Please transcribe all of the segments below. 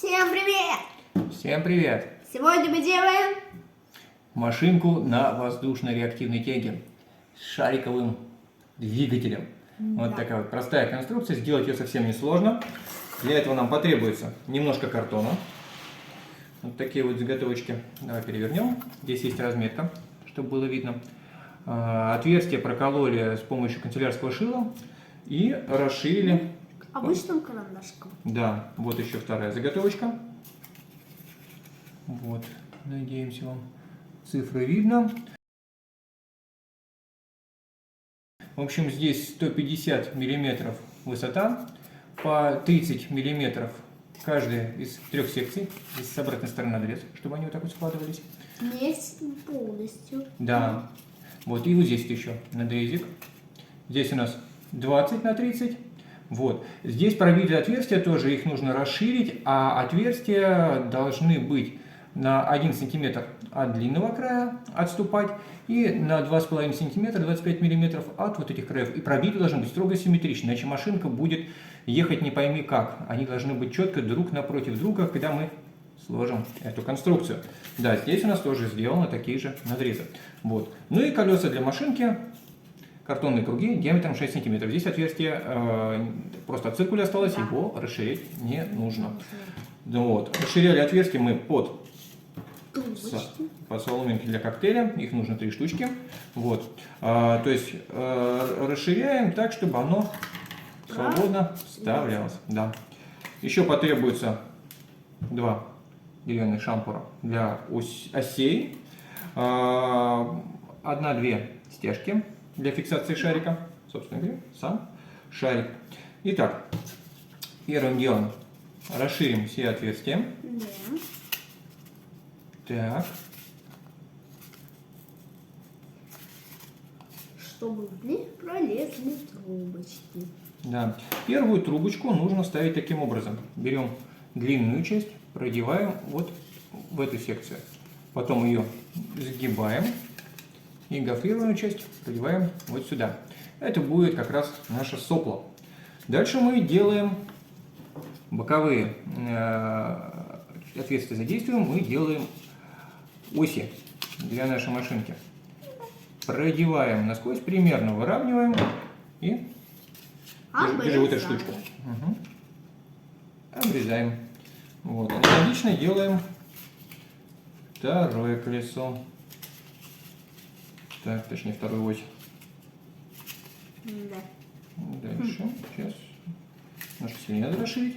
Всем привет! Всем привет! Сегодня мы делаем Машинку на воздушной реактивной тяге с шариковым двигателем. Вот такая вот простая конструкция, сделать ее совсем не сложно. Для этого нам потребуется немножко картона. Вот такие вот заготовочки. Давай перевернем. Здесь есть разметка, чтобы было видно. Отверстие прокололи с помощью канцелярского шила и расширили. обычным карандашком. Да, вот еще вторая заготовочка. Вот, надеемся, вам цифры видно. В общем, здесь 150 миллиметров высота, по 30 миллиметров каждая из трех секций. Здесь с обратной стороны надрез, чтобы они вот так вот складывались. Есть полностью. Да. Вот, и вот здесь еще надрезик. Здесь у нас 20 на 30. Вот. Здесь пробитые отверстия тоже, их нужно расширить, а отверстия должны быть на 1 сантиметр от длинного края отступать и на 2,5 сантиметра, 25 миллиметров от вот этих краев. И пробиты должны быть строго симметричны, иначе машинка будет ехать не пойми как. Они должны быть четко друг напротив друга, когда мы сложим эту конструкцию. Да, здесь у нас тоже сделаны такие же надрезы. Вот. Ну и колеса для машинки. Картонные круги диаметром 6 сантиметров. Здесь отверстие просто от циркуля осталось, его расширять не нужно. Вот. Расширяли отверстие мы под соломинки для коктейля. Их нужно 3 штучки. Вот. То есть расширяем так, чтобы оно свободно вставлялось. Да. Еще потребуется 2 деревянных шампура для осей. 1-2 стяжки для фиксации шарика. Собственно говоря, сам шарик. Итак, первым делом расширим все отверстия. Да. Так. Чтобы в них пролезли трубочки. Да. Первую трубочку нужно ставить таким образом. Берем длинную часть, продеваем вот в эту секцию. Потом ее сгибаем. И гофрированную часть продеваем вот сюда. Это будет как раз наше сопло. Дальше мы делаем боковые отверстия, задействуем, мы делаем оси для нашей машинки. Продеваем насквозь, примерно выравниваем и держи вот эту штучку. Угу. Обрезаем. Вот. Аналогично делаем второе колесо. Так, точнее вторую ось. Да. Дальше. Сейчас. Немножко сильнее надо расширить.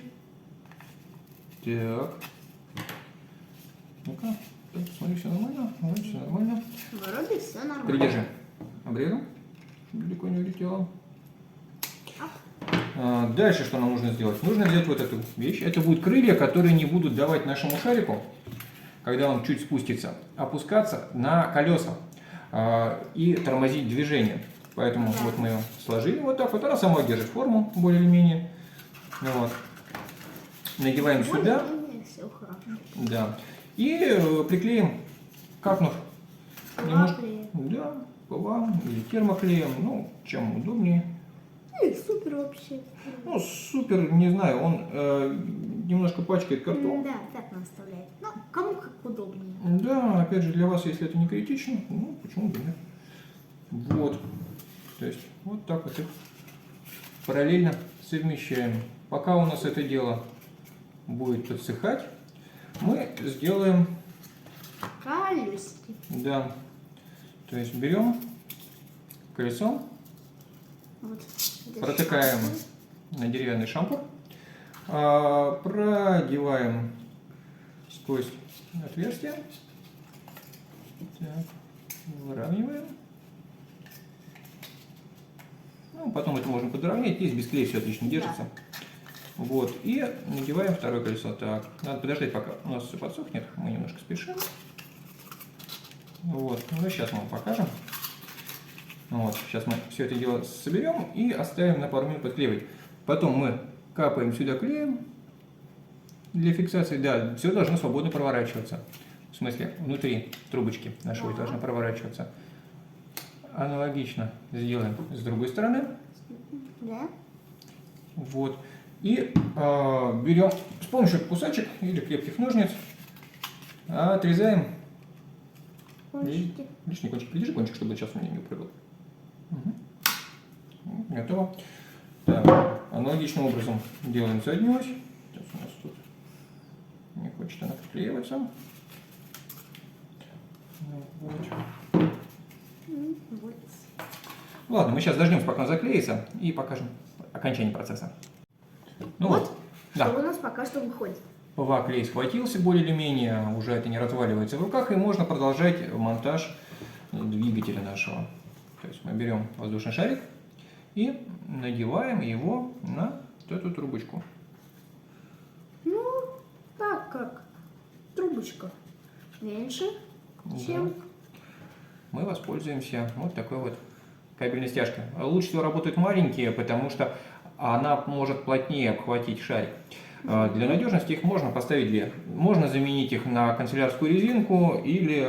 Так. Ну-ка. Смотри, все нормально. Вроде все нормально. Вроде все нормально. Придержи. Обрезом. Далеко не улетело. Дальше что нам нужно сделать? Нужно взять вот эту вещь. Это будут крылья, которые не будут давать нашему шарику, когда он чуть спустится, опускаться на колеса и тормозить движение. Поэтому вот мы ее сложили вот так вот. Она сама держит форму более или менее. Вот. Надеваем сюда. Все хорошо. Да. И приклеим, капнув немножко. Да, ПВА или термоклеем. Ну, чем удобнее. Супер вообще. Ну, супер, не знаю, он немножко пачкает картон. Да, так нам оставляет. Ну, кому как удобнее. Да, опять же, для вас, если это не критично, ну, почему бы нет. Вот. То есть, вот так вот их параллельно совмещаем. Пока у нас это дело будет подсыхать, мы сделаем... Колесики. Да. То есть, берем колесо, Вот. протыкаем на деревянный шампур, продеваем сквозь отверстие, так, выравниваем. Ну, потом это можно подровнять, здесь без клея все отлично держится. Да. Вот, и надеваем второе колесо. Так, надо подождать, пока у нас все подсохнет, мы немножко спешим. Вот, ну сейчас мы вам покажем. Вот, сейчас мы все это дело соберем и оставим на пару минут подклеивать. Потом мы капаем сюда клеем для фиксации. Да, все должно свободно проворачиваться. В смысле, внутри трубочки нашего должно проворачиваться. Аналогично сделаем с другой стороны. Да. Вот. И берем с помощью кусачек или крепких ножниц, отрезаем Кончики. лишний кончик. Придержи кончик, чтобы сейчас у меня не упрыгал. Угу. Готово. Так, аналогичным образом делаем заднюю ось. Сейчас у нас тут не хочет она приклеиваться. Вот. Вот. Ладно, мы сейчас дождемся, пока она заклеится, и покажем окончание процесса. Ну Вот, да. что у нас пока что выходит. ПВА-клей схватился более или менее, уже это не разваливается в руках, и можно продолжать монтаж двигателя нашего. То есть мы берем воздушный шарик и надеваем его на вот эту трубочку. Ну, так как трубочка меньше, чем... Да. Мы воспользуемся вот такой вот кабельной стяжкой. Лучше всего работают маленькие, потому что она может плотнее обхватить шарик. Для надежности их можно поставить две. Можно заменить их на канцелярскую резинку или...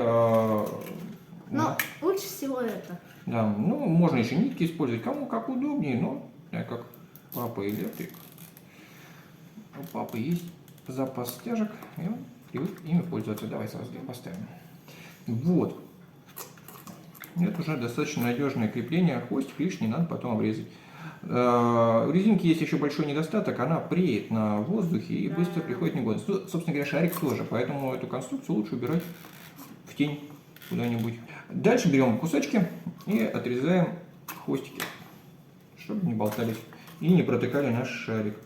Но лучше всего это. Да, ну, можно еще нитки использовать, кому как удобнее, но я как папа электрик. У папы есть запас стяжек, и он привык ими пользоваться. Давай сразу их поставим. Вот. Это уже достаточно надежное крепление. Хвостик лишний надо потом обрезать. У резинки есть еще большой недостаток, она преет на воздухе и быстро приходит в негодность. Собственно говоря, шарик тоже, поэтому эту конструкцию лучше убирать в тень куда-нибудь. Дальше берем кусочки и отрезаем хвостики, чтобы не болтались и не протыкали наш шарик.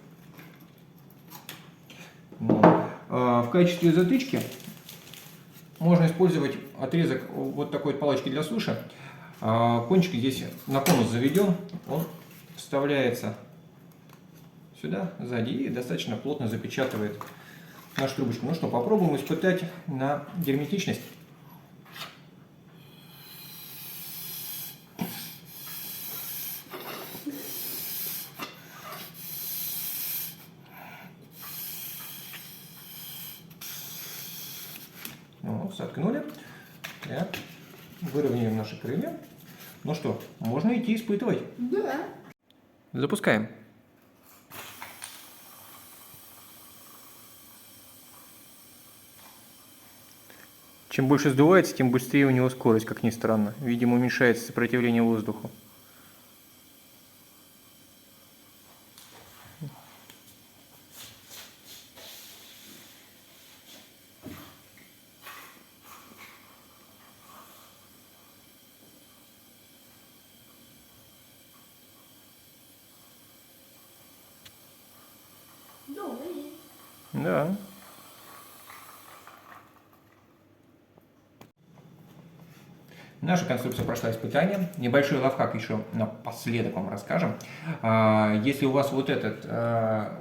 В качестве затычки можно использовать отрезок вот такой вот палочки для суши. Кончик здесь на конус заведен, он вставляется сюда, сзади, и достаточно плотно запечатывает нашу трубочку. Ну что, попробуем испытать на герметичность. Ну, соткнули. Так, выровняем наши крылья. Ну что, можно идти испытывать. Да. Запускаем. Чем больше сдувается, тем быстрее у него скорость, как ни странно. Видимо, уменьшается сопротивление воздуху. Да. Наша конструкция прошла испытание. Небольшой лайфхак еще напоследок вам расскажем. Если у вас вот этот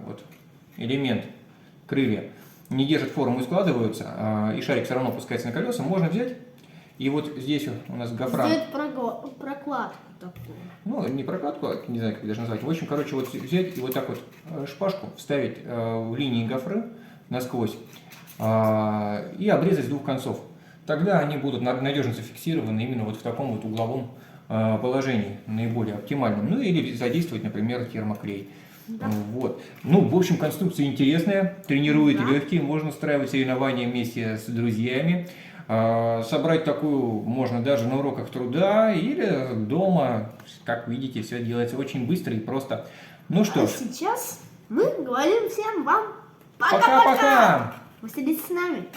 вот элемент крылья не держит форму и складываются, и шарик все равно опускается на колеса, можно взять и вот здесь у нас гофра. Сделать прокладку такую. Ну, не прокладку, не знаю, как даже назвать. В общем, короче, вот взять и вот так вот шпажку вставить в линии гофры насквозь и обрезать с двух концов. Тогда они будут надежно зафиксированы именно вот в таком вот угловом положении, наиболее оптимальном. Ну или задействовать, например, термоклей. Да. Вот. Ну, в общем, конструкция интересная, тренирует легкие, можно устраивать соревнования вместе с друзьями. Собрать такую можно даже на уроках труда или дома. Как видите, все делается очень быстро и просто. Ну что ж. А сейчас мы говорим всем вам пока-пока! Оставайтесь с нами.